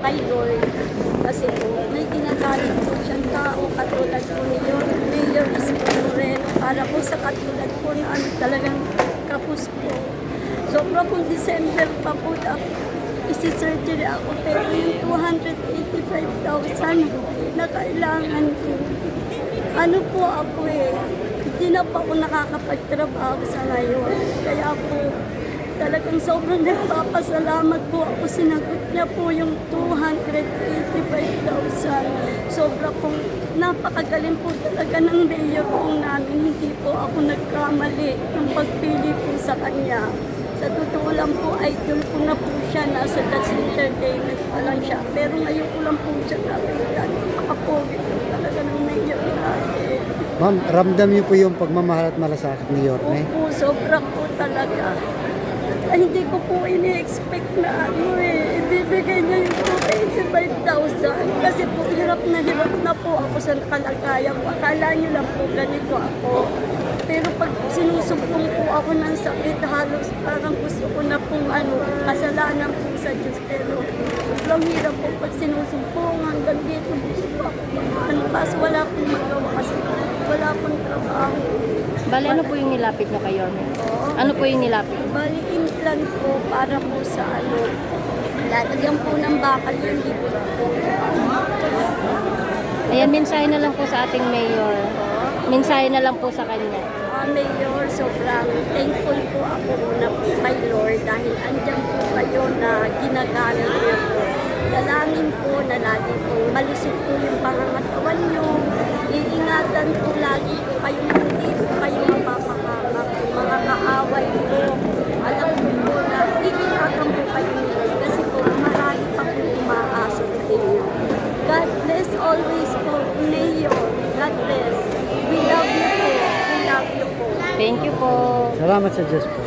Kay Lord, kasi po, may ginagaling po siyang tao katulad po ni Mayor Isko Moreno para po sa katulad po na talagang kapus po. Sobra pong December pa po isi-surgery ako pero yung 285,000 na kailangan ko. Ano po ako hindi na po ako nakakapagtrabaho sa ngayon. Kaya po, talagang sobrang nagpapasalamat po ako. Sinagot niya po yung 285,000. Sobra pong napakagaling po talaga ng mayor po namin. Hindi po ako nagkamali ng pagpili po sa kanya. Sa totoo lang po, idol ko na po siya. Nasa That's Entertainment pa lang siya. Pero ngayon ko lang po siya nakita. Nakapogi po talaga ng mayor natin. Ma'am, ramdam niyo po yung pagmamahal at malasakit ni Yorme? Opo, sobra po talaga. Hindi ko po ini-expect na ibibigay niya yung 285,000 kasi po hirap na po ako sa kalagayan ko. Akala niyo lang po ganito ako. Pero pag sinusumpong po ako ng sakit, halos parang gusto ko na pong kasalanan po sa Diyos. Pero sobrang hirap po pag sinusumpong hanggang dito po ako. Kaso wala pong magawa kasi wala pong trabaho. Bale, ano po yung nilapit nyo kay Yorme? Ano po yung nilapit? Bali, implant po para po sa lalagyan po ng bakal yung libro po. Ayan, mensahe na lang po sa ating mayor. Mensahe na lang po sa kanya. Mayor, sobrang thankful po ako na po kay Lord dahil andyan po kayo na ginagamit niyo po. Dalangin po na lagi po malusog po yung pangangatawan niyo. Iingatan po lagi po kayo, hindi po kayo mapapahamak. Mga kaaway po, alam po na iingatan po kayo nila kasi po marami pa po umaasa sa inyo. God bless always po, Mayor. God bless. We love you po. We love you po. Thank you po. Salamat sa Diyos po.